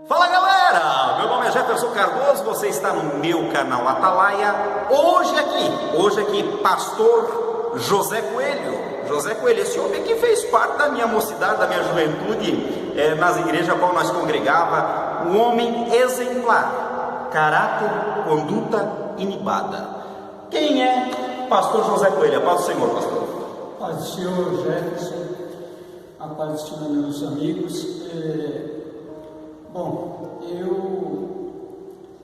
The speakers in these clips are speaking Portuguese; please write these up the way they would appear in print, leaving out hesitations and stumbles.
Fala galera, meu nome é Jefferson Cardoso, você está no meu canal Atalaia. Hoje aqui, pastor José Coelho, esse homem que fez parte da minha mocidade, da minha juventude, nas igrejas a qual nós congregava, um homem exemplar, caráter, conduta inibada. Quem é pastor José Coelho? A paz do Senhor, pastor. A paz do Senhor, Jefferson, a paz do Senhor, meus amigos. Bom,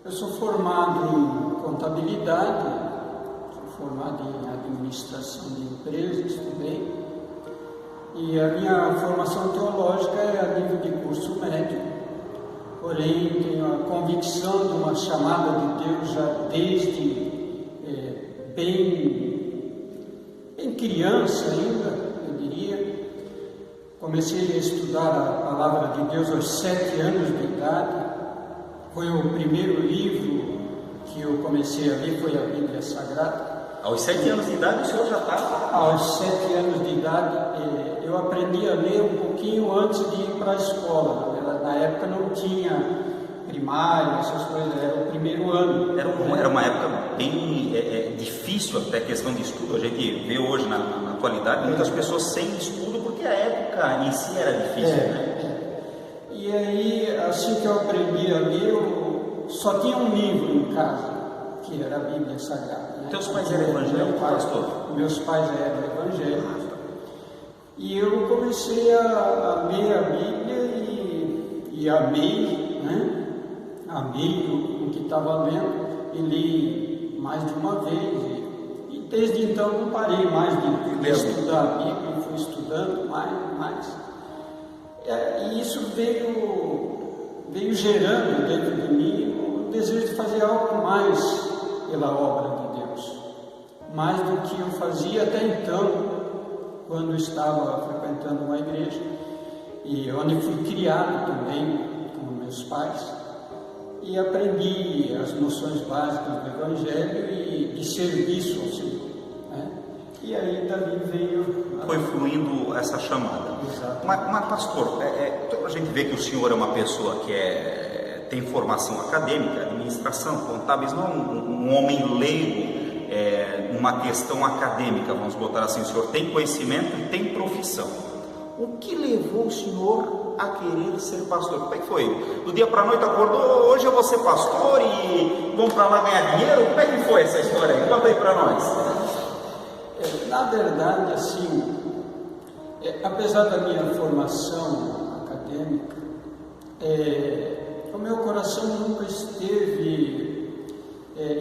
eu sou formado em contabilidade, sou formado em administração de empresas também, e a minha formação teológica é a nível de curso médio, porém tenho a convicção de uma chamada de Deus já desde bem criança ainda, eu diria. Comecei a estudar a Palavra de Deus aos 7 anos de idade. Foi o primeiro livro que eu comecei a ler, foi a Bíblia Sagrada. Aos 7 anos de idade o senhor já estava? Aos 7 anos de idade, eu aprendi a ler um pouquinho antes de ir para a escola. Na época não tinha primário, essas coisas, era o primeiro ano. Era uma época bem difícil até a questão de estudo. A gente vê hoje na atualidade muitas pessoas sem estudo, porque a época em si era difícil, né? E aí, assim que eu aprendi a ler, eu só tinha um livro em casa, que era a Bíblia Sagrada. Né? Teus pais eram evangélicos, pastor? Meus pais eram evangélicos. E eu comecei a ler a Bíblia e amei, né? Amei o que estava lendo e li mais de uma vez. E desde então não parei mais de estudar a Bíblia, fui estudando mais. E isso veio gerando dentro de mim o desejo de fazer algo mais pela obra de Deus, mais do que eu fazia até então, quando estava frequentando uma igreja, e onde fui criado também com meus pais, e aprendi as noções básicas do Evangelho e de serviço ao Senhor, né? E aí dali veio... Foi fluindo essa chamada. Exato. Mas pastor, a gente vê que o senhor é uma pessoa que tem formação acadêmica, administração, contábeis, não um homem leigo, numa questão acadêmica, vamos botar assim. O senhor tem conhecimento e tem profissão. O que levou o senhor a querer ser pastor? Como é que foi? Do dia para a noite acordou, hoje eu vou ser pastor e vamos para lá ganhar dinheiro? Como é que foi essa história aí? Conta aí para nós. Na verdade, assim, apesar da minha formação acadêmica, o meu coração nunca esteve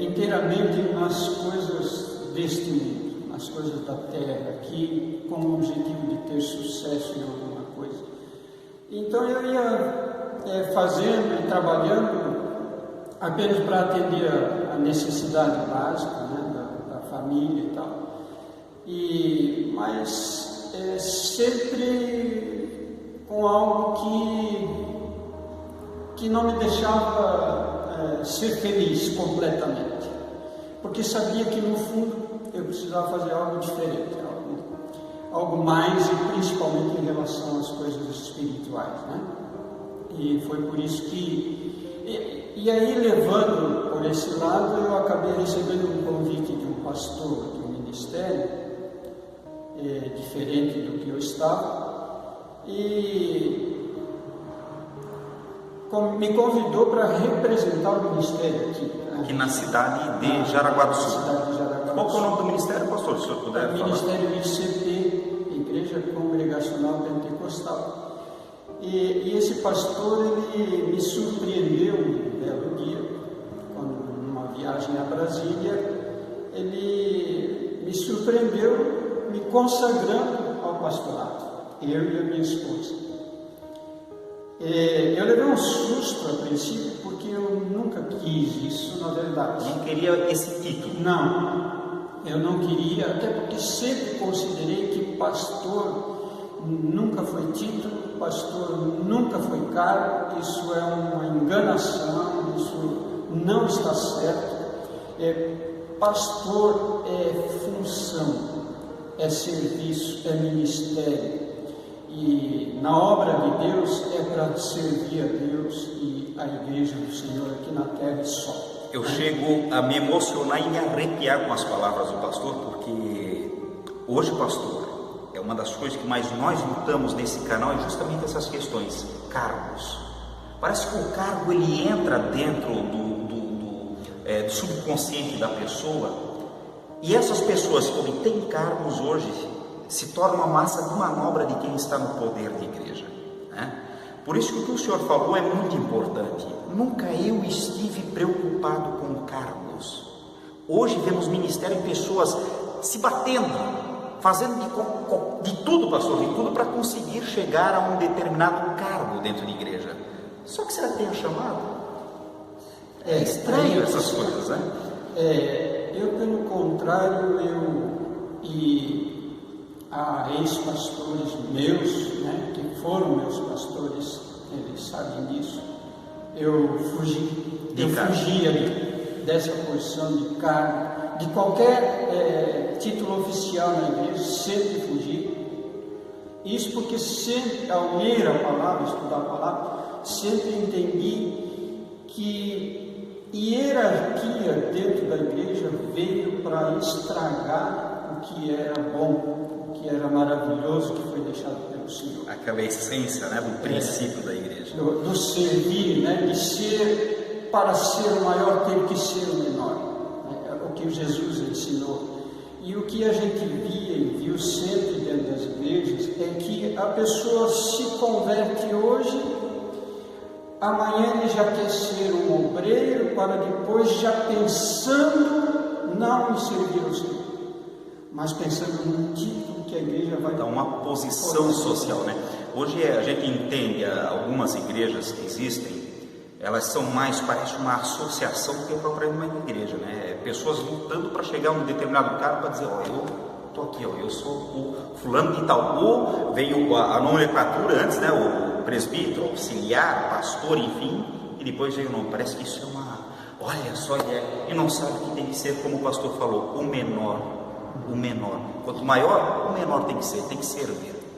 inteiramente nas coisas deste mundo, nas coisas da terra, aqui, com o objetivo de ter sucesso em alguma coisa. Então eu ia fazendo e trabalhando apenas para atender a necessidade básica, né, da família e tal. Mas sempre com algo que não me deixava ser feliz completamente, porque sabia que no fundo eu precisava fazer algo diferente, algo mais, e principalmente em relação às coisas espirituais, né? E foi por isso que... E aí, levando por esse lado, eu acabei recebendo um convite de um pastor de um ministério, diferente do que eu estava, e me convidou para representar o ministério aqui. Aqui na cidade de Jaraguá do Sul. Qual é o nome do ministério, pastor, se o senhor puder falar? Ministério ICP, Igreja Congregacional Pentecostal. E esse pastor, ele me surpreendeu um belo dia, quando numa viagem a Brasília, ele me surpreendeu me consagrando ao pastorado, eu e a minha esposa. Eu levei um susto a princípio, porque eu nunca quis isso, na verdade. Não queria esse título? Não, eu não queria, até porque sempre considerei que pastor nunca foi título, pastor nunca foi cargo, isso é uma enganação, isso não está certo. Pastor é função, é serviço, é ministério. E na obra de Deus é para servir a Deus e a igreja do Senhor aqui na terra e só. Eu chego a me emocionar e me arrepiar com as palavras do pastor, porque hoje, pastor, é uma das coisas que mais nós lutamos nesse canal, é justamente essas questões, cargos. Parece que o cargo ele entra dentro do subconsciente da pessoa, e essas pessoas que obtêm cargos hoje se tornam a massa de manobra de quem está no poder de igreja, né? Por isso que o que o senhor falou é muito importante. Nunca eu estive preocupado com cargos. Hoje vemos ministério em pessoas se batendo, fazendo de tudo, pastor, de tudo para conseguir chegar a um determinado cargo dentro da igreja. Só que será que tem a chamado? É estranho essas coisas, né? Eu, pelo contrário, e há ex-pastores meus, né, que foram meus pastores, eles sabem disso, eu fugi ali dessa posição de cargo, de qualquer título oficial na igreja, sempre fugi. Isso porque sempre, ao ler a palavra, estudar a palavra, sempre entendi que hierarquia dentro da igreja veio para estragar o que era bom, o que era maravilhoso, que foi deixado pelo Senhor. Aquela essência, né, do princípio da igreja. Do servir, né, de ser, para ser o maior tem que ser o menor, né, o que Jesus ensinou. E o que a gente via e viu sempre dentro das igrejas é que a pessoa se converte hoje, amanhã ele já quer ser um obreiro, para depois já pensando não em servir ao Senhor, mas pensando no título que a igreja vai dar. Uma posição social, né? Hoje a gente entende algumas igrejas que existem, elas são mais, parece uma associação do que propriamente uma igreja, né? Pessoas lutando para chegar a um determinado cargo para dizer, eu estou aqui, eu sou o fulano de tal, ou veio a nomenclatura antes, né? O presbítero, auxiliar, pastor, enfim, e depois veio o nome. Parece que isso é uma, olha só, e não sabe que tem que ser, como o pastor falou, o menor. Quanto maior, o menor tem que servir,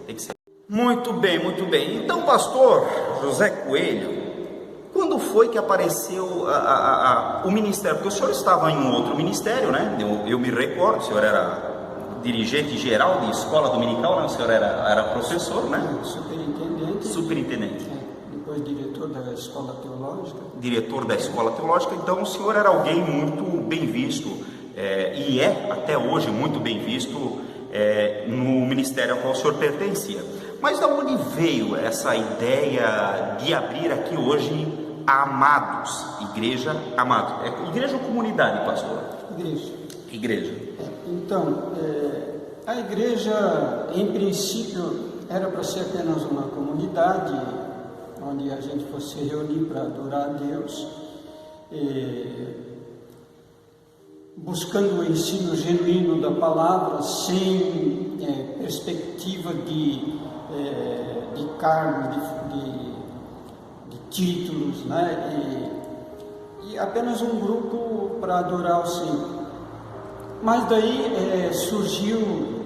tem que ser. Muito bem. Então, pastor José Coelho, quando foi que apareceu o ministério? Porque o senhor estava em um outro ministério, né? Eu me recordo, o senhor era dirigente geral de escola dominical, né? O senhor era professor, né? Superintendente. Depois diretor da escola teológica. Diretor da escola teológica, então o senhor era alguém muito bem visto, e é até hoje muito bem visto no ministério ao qual o senhor pertencia. Mas de onde veio essa ideia de abrir aqui hoje a Amados, Igreja Amados? Igreja ou comunidade, pastor? Igreja. Então, a igreja, em princípio, era para ser apenas uma comunidade, onde a gente fosse se reunir para adorar a Deus, buscando o ensino genuíno da palavra, sem perspectiva de cargos, de títulos, né? E apenas um grupo para adorar o Senhor. Mas daí surgiu,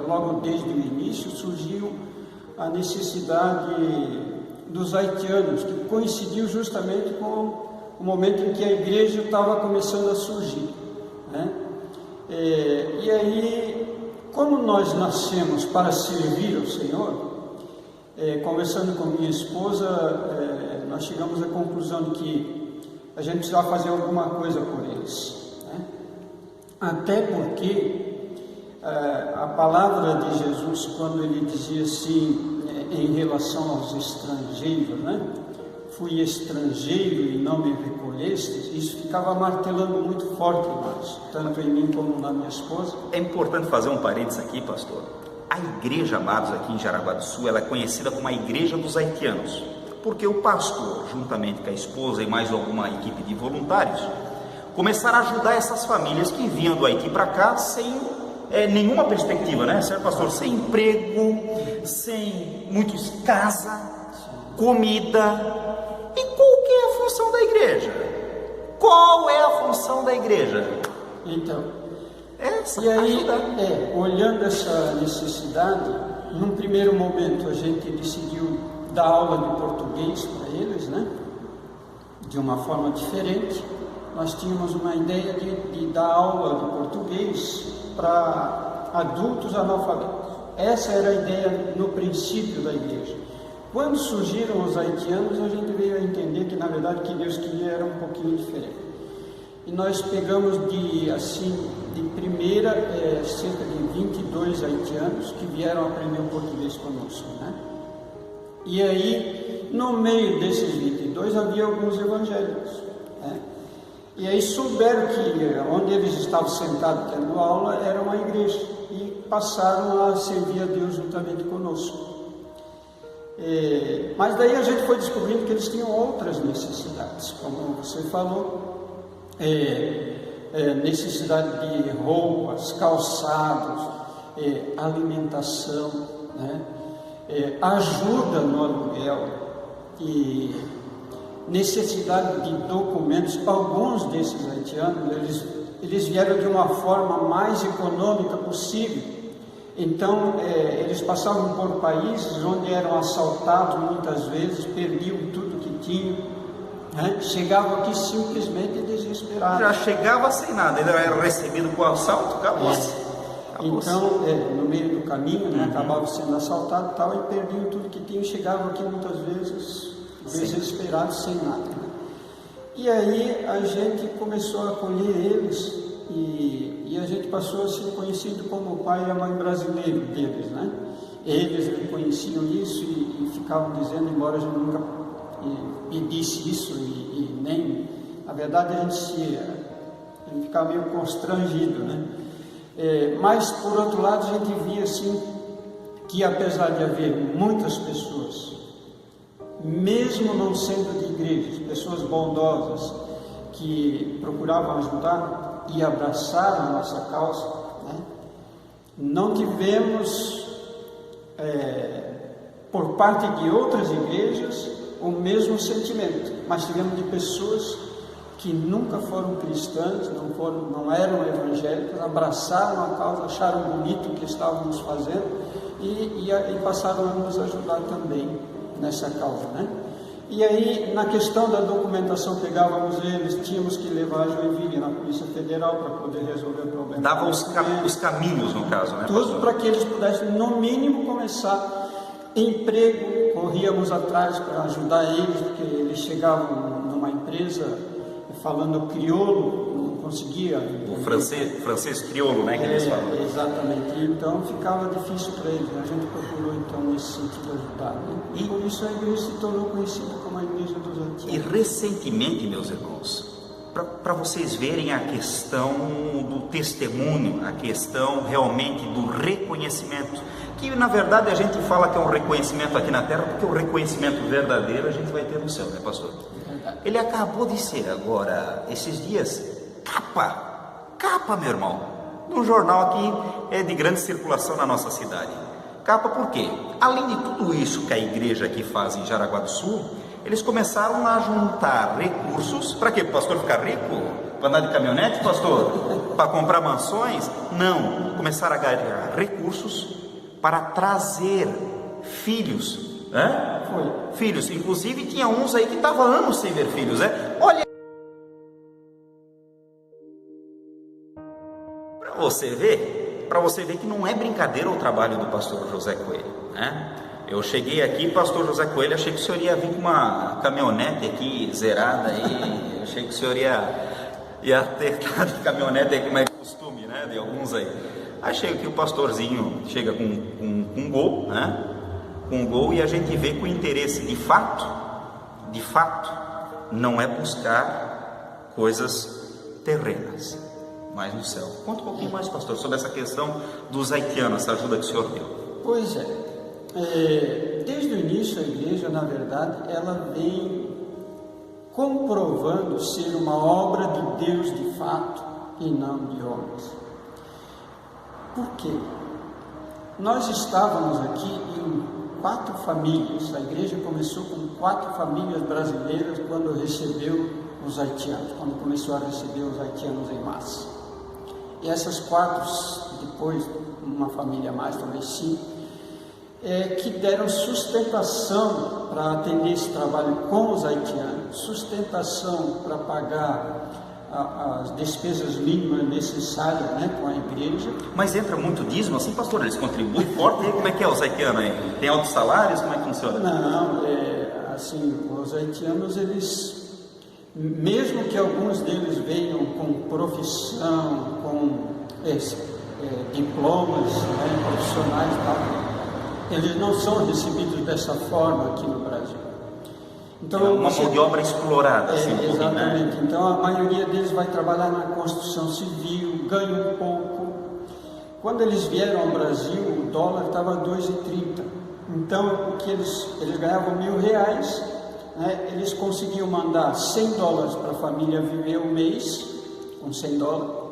logo desde o início, surgiu a necessidade dos haitianos, que coincidiu justamente com o momento em que a igreja estava começando a surgir, né? E aí, como nós nascemos para servir ao Senhor, conversando com minha esposa, nós chegamos à conclusão de que a gente precisava fazer alguma coisa por eles, né? Até porque a palavra de Jesus, quando ele dizia assim, em relação aos estrangeiros, né? Fui estrangeiro e não me recolhestes, isso ficava martelando muito forte em nós, tanto em mim como na minha esposa. É importante fazer um parênteses aqui, pastor. A Igreja Amados aqui em Jaraguá do Sul, ela é conhecida como a Igreja dos Haitianos, porque o pastor, juntamente com a esposa e mais alguma equipe de voluntários, começaram a ajudar essas famílias que vinham do Haiti para cá sem nenhuma perspectiva, né, certo, pastor? Sem emprego, sem muitos casa, comida. E qual que é a função da igreja? Qual é a função da igreja? Então, e aí, olhando essa necessidade, num primeiro momento a gente decidiu dar aula de português para eles. de uma forma diferente. Nós tínhamos uma ideia de dar aula de português para adultos analfabetos. Essa era a ideia no princípio da igreja. Quando surgiram os haitianos, a gente veio a entender que, na verdade, o que Deus queria era um pouquinho diferente. E nós pegamos de primeira, cerca de 22 haitianos que vieram aprender o português conosco, né? E aí, no meio desses 22, havia alguns evangélicos, né? E aí souberam que onde eles estavam sentados tendo aula era uma igreja, e passaram a servir a Deus juntamente conosco. Mas daí a gente foi descobrindo que eles tinham outras necessidades, como você falou, necessidade de roupas, calçados, alimentação, né? Ajuda no aluguel e necessidade de documentos. Alguns desses haitianos, eles vieram de uma forma mais econômica possível. Então, eles passavam por países onde eram assaltados muitas vezes, perdiam tudo que tinham, né? Chegavam aqui simplesmente desesperados. Já chegava sem nada, ele era recebido com assalto, acabou-se. Então, no meio do caminho, né, acabavam sendo assaltados e tal, e perdiam tudo que tinham, chegavam aqui muitas vezes desesperados, sem nada, né? E aí a gente começou a acolher eles, e a gente passou a ser conhecido como o pai e a mãe brasileiro deles, né? Eles reconheciam isso e ficavam dizendo, embora a gente nunca pedisse isso, e nem, na verdade, a gente ficava meio constrangido, né? Mas, por outro lado, a gente via assim que, apesar de haver muitas pessoas, mesmo não sendo de igrejas, pessoas bondosas que procuravam ajudar e abraçaram a nossa causa, né? Não tivemos, por parte de outras igrejas, o mesmo sentimento, mas tivemos de pessoas que nunca foram cristãs, não eram evangélicas, abraçaram a causa, acharam bonito o que estávamos fazendo e passaram a nos ajudar também nessa causa, né? E aí, na questão da documentação, pegávamos eles, tínhamos que levar a Joinville na Polícia Federal para poder resolver o problema. Dava os caminhos, no caso, né? Tudo para que eles pudessem, no mínimo, começar emprego. Corríamos atrás para ajudar eles, porque eles chegavam numa empresa falando crioulo, não conseguia. O francês crioulo, né, que eles falam. Exatamente. Então ficava difícil para eles. A gente procurou, então, nesse sentido, ajudar, né? E por isso a igreja se tornou conhecida como a Igreja dos Haitianos. E recentemente, meus irmãos, para vocês verem a questão do testemunho, a questão realmente do reconhecimento, que na verdade a gente fala que é um reconhecimento aqui na terra, porque o reconhecimento verdadeiro a gente vai ter no céu, né, pastor? Ele acabou de ser agora, esses dias, capa, meu irmão, num jornal aqui de grande circulação na nossa cidade. Capa por quê? Além de tudo isso que a igreja aqui faz em Jaraguá do Sul, eles começaram a juntar recursos, para quê? Para o pastor ficar rico? Para andar de caminhonete, pastor? Para comprar mansões? Não, começaram a ganhar recursos para trazer filhos. Filhos, inclusive tinha uns aí que estavam anos sem ver filhos, né? Olha, para você ver que não é brincadeira o trabalho do pastor José Coelho, né? Eu cheguei aqui, pastor José Coelho, achei que o senhor ia vir com uma caminhonete aqui zerada aí, achei que o senhor ia ter de caminhonete aí, como é costume, né, de alguns aí. Aí chega que o pastorzinho chega com um Gol, né? Com um Gol, e a gente vê que o interesse de fato, não é buscar coisas terrenas, mas no céu. Conta um pouquinho mais, pastor, sobre essa questão dos haitianos, essa ajuda que o senhor deu. Pois desde o início a igreja, na verdade, ela vem comprovando ser uma obra de Deus de fato e não de homens. Por quê? Nós estávamos aqui em 4 famílias. A igreja começou com 4 famílias brasileiras quando recebeu os haitianos, quando começou a receber os haitianos em massa. E essas 4, depois uma família a mais, talvez 5, que deram sustentação para atender esse trabalho com os haitianos, sustentação para pagar as despesas mínimas necessárias, né, com a igreja. Mas entra muito dízimo, assim, pastor? Eles contribuem forte? E como é que é os haitianos aí? Tem altos salários? Como é que funciona? Não, assim, os haitianos, eles, mesmo que alguns deles venham com profissão, com diplomas, né, profissionais, tá? Eles não são recebidos dessa forma aqui no Brasil. Então, é uma mão de obra explorada. Assim, exatamente. Então a maioria deles vai trabalhar na construção civil, ganha um pouco. Quando eles vieram ao Brasil, o dólar estava a 2,30. Então o que eles ganhavam R$1.000, né? Eles conseguiam mandar $100 para a família viver um mês, com $100.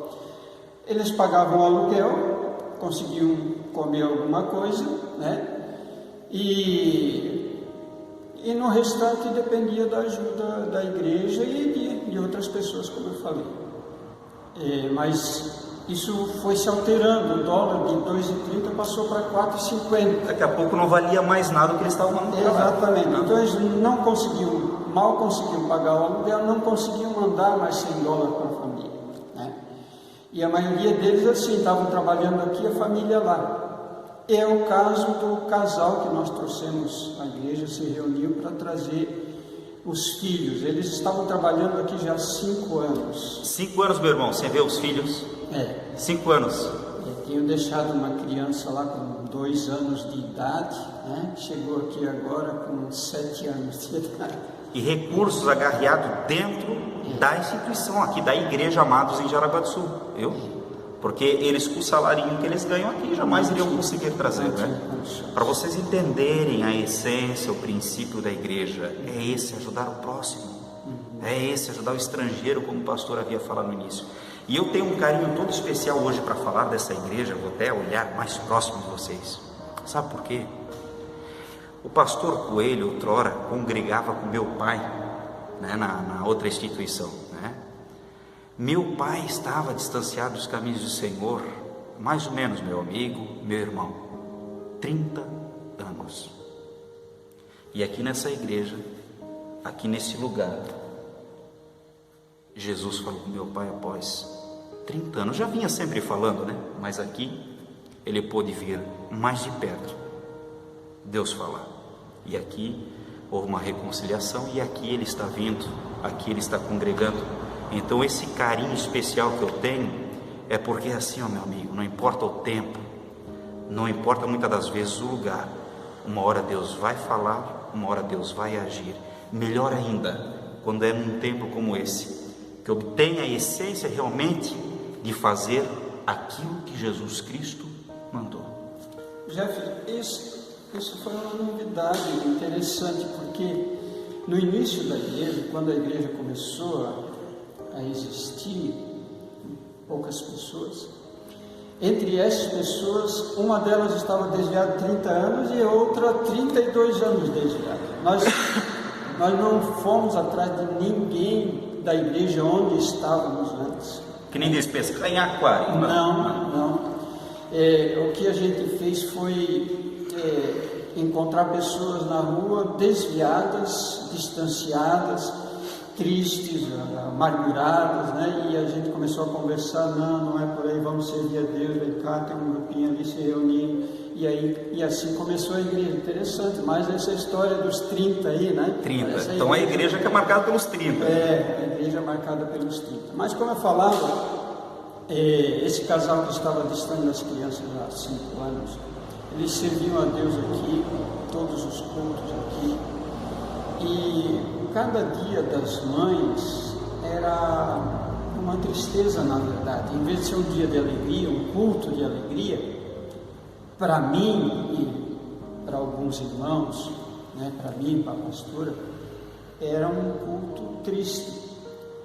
Eles pagavam aluguel, conseguiam comer alguma coisa, né? E no restante dependia da ajuda da igreja e de outras pessoas, como eu falei. Mas isso foi se alterando, o dólar de 2,30 passou para 4,50. Daqui a pouco não valia mais nada o que eles estavam mandando. Exatamente, então eles não conseguiam, mal conseguiam pagar o aluguel, não conseguiam mandar mais $100 para a família, né? E a maioria deles assim, estavam trabalhando aqui, a família lá. É o caso do casal que nós trouxemos, a igreja se reuniu para trazer os filhos. Eles estavam trabalhando aqui já há 5 anos. 5 anos, meu irmão, sem ver os filhos? 5 anos. Eu tinha deixado uma criança lá com 2 anos de idade, né? Chegou aqui agora com 7 anos de idade. E recursos agarreados dentro da instituição aqui, da igreja Amados em Jaraguá do Sul, viu? Porque eles, com o salário que eles ganham aqui, jamais iriam conseguir trazer, né? Para vocês entenderem a essência, o princípio da igreja, é esse, ajudar o próximo, é esse, ajudar o estrangeiro, como o pastor havia falado no início. E eu tenho um carinho todo especial hoje para falar dessa igreja, vou até olhar mais próximo de vocês. Sabe por quê? O pastor Coelho, outrora, congregava com meu pai, né, na outra instituição, né? Meu pai estava distanciado dos caminhos do Senhor, mais ou menos, meu amigo, meu irmão, 30 anos. E aqui nessa igreja, aqui nesse lugar, Jesus falou com meu pai após 30 anos. Já vinha sempre falando, né? Mas aqui ele pôde vir mais de perto, Deus falar. E aqui houve uma reconciliação, e aqui ele está vindo, aqui ele está congregando. Então esse carinho especial que eu tenho é porque assim, ó, meu amigo, não importa o tempo, não importa muitas das vezes o lugar, uma hora Deus vai falar, uma hora Deus vai agir. Melhor ainda, quando é num tempo como esse, que obtenha a essência realmente de fazer aquilo que Jesus Cristo mandou. Jeff, isso foi uma novidade interessante, porque no início da igreja, quando a igreja começou a existir, poucas pessoas, entre essas pessoas, uma delas estava desviada 30 anos e outra 32 anos desviada. Nós não fomos atrás de ninguém da igreja onde estávamos antes. Que nem diz, pescar em aquário. Não. O que a gente fez foi encontrar pessoas na rua desviadas, distanciadas, tristes, amarguradas, né? E a gente começou a conversar, não é por aí, vamos servir a Deus, vem cá, tem um grupinho ali se reunindo, e assim começou a igreja. Interessante, mas essa história dos 30 aí, né? 30, então a igreja que é marcada pelos 30. A igreja é marcada pelos 30, mas como eu falava, esse casal que estava distante das crianças há 5 anos, eles serviam a Deus aqui, todos os cultos aqui, e cada dia das mães era uma tristeza, na verdade. Em vez de ser um dia de alegria, um culto de alegria, para mim e para alguns irmãos, né, para mim e para a pastora, era um culto triste,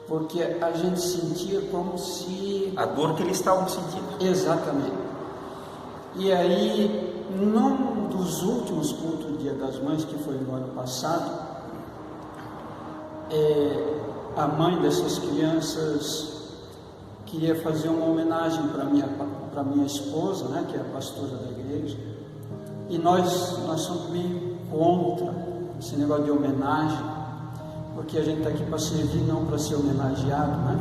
porque a gente sentia como se... a dor que eles estavam sentindo. Exatamente. E aí, num dos últimos cultos do Dia das Mães, que foi no ano passado, a mãe dessas crianças queria fazer uma homenagem para minha esposa, né, que é a pastora da igreja, e nós somos meio contra, esse negócio de homenagem, porque a gente está aqui para servir, não para ser homenageado, né?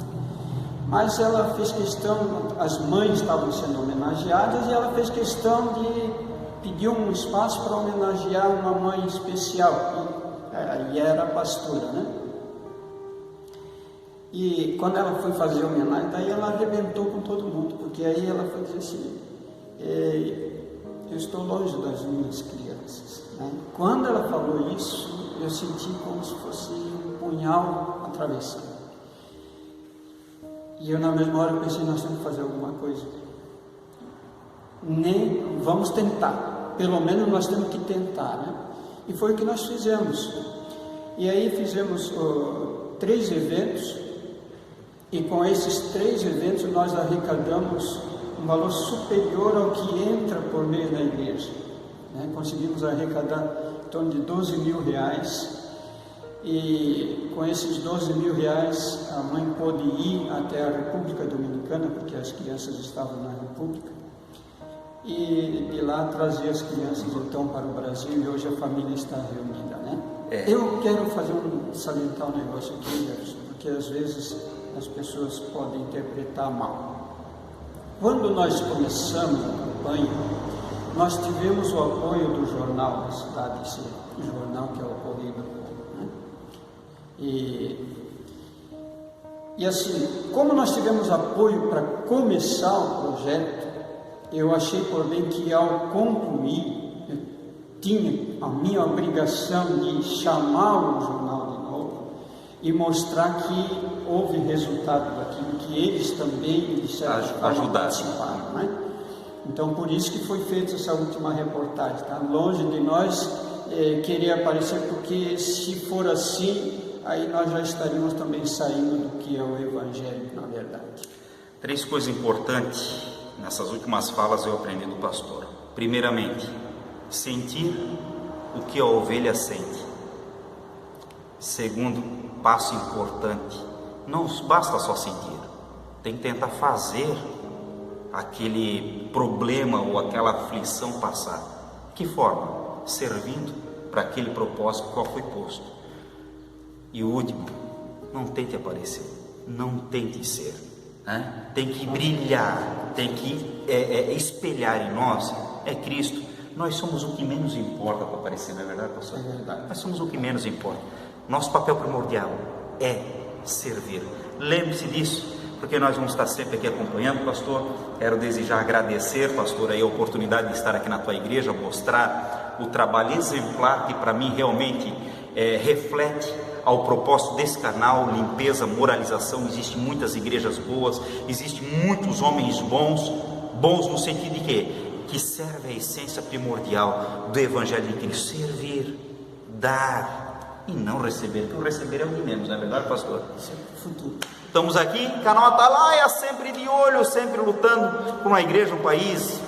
Mas ela fez questão, as mães estavam sendo homenageadas e ela fez questão de pedir um espaço para homenagear uma mãe especial, e era a pastora, né? E quando ela foi fazer a homenagem, daí ela arrebentou com todo mundo, porque aí ela foi dizer assim, eu estou longe das minhas crianças, né? Quando ela falou isso, eu senti como se fosse um punhal atravessando. E eu na mesma hora eu pensei, nós temos que fazer alguma coisa. Nem vamos tentar, pelo menos nós temos que tentar, né? E foi o que nós fizemos. E aí fizemos 3 eventos, e com esses 3 eventos nós arrecadamos um valor superior ao que entra por mês na igreja, né? Conseguimos arrecadar em torno de 12 mil reais. E com esses 12 mil reais a mãe pôde ir até a República Dominicana, porque as crianças estavam na República, e de lá trazer as crianças então para o Brasil, e hoje a família está reunida, né? Eu quero salientar um negócio aqui, Jefferson, porque às vezes as pessoas podem interpretar mal. Quando nós começamos a campanha, nós tivemos o apoio do jornal da cidade, esse jornal que é o Correio do Povo. E assim, como nós tivemos apoio para começar o projeto, eu achei por bem que ao concluir, eu tinha a minha obrigação de chamar o jornal de novo e mostrar que houve resultado daquilo, que eles também, de certa forma, participaram, né? Então, por isso que foi feita essa última reportagem, tá? Longe de nós querer aparecer, porque se for assim, aí nós já estaríamos também saindo do que é o Evangelho, na verdade. 3 coisas importantes nessas últimas falas eu aprendi do pastor. Primeiramente, sentir o que a ovelha sente. Segundo, passo importante, não basta só sentir, tem que tentar fazer aquele problema ou aquela aflição passar. Que forma? Servindo para aquele propósito qual foi posto. E o último, não tente aparecer, não tente ser, né? Tem que brilhar, tem que espelhar em nós, é Cristo. Nós somos o que menos importa para aparecer, não é verdade, pastor? É verdade. Nós somos o que menos importa. Nosso papel primordial é servir. Lembre-se disso, porque nós vamos estar sempre aqui acompanhando, pastor. Quero desejar agradecer, pastor, aí a oportunidade de estar aqui na tua igreja, mostrar o trabalho exemplar que para mim realmente reflete ao propósito desse canal, limpeza, moralização. Existem muitas igrejas boas, existem muitos homens bons no sentido de quê? Que serve a essência primordial do Evangelho de Cristo, servir, dar e não receber, porque o receber é o de menos, não é verdade, pastor? Estamos aqui, canal Atalaia, sempre de olho, sempre lutando por uma igreja, um país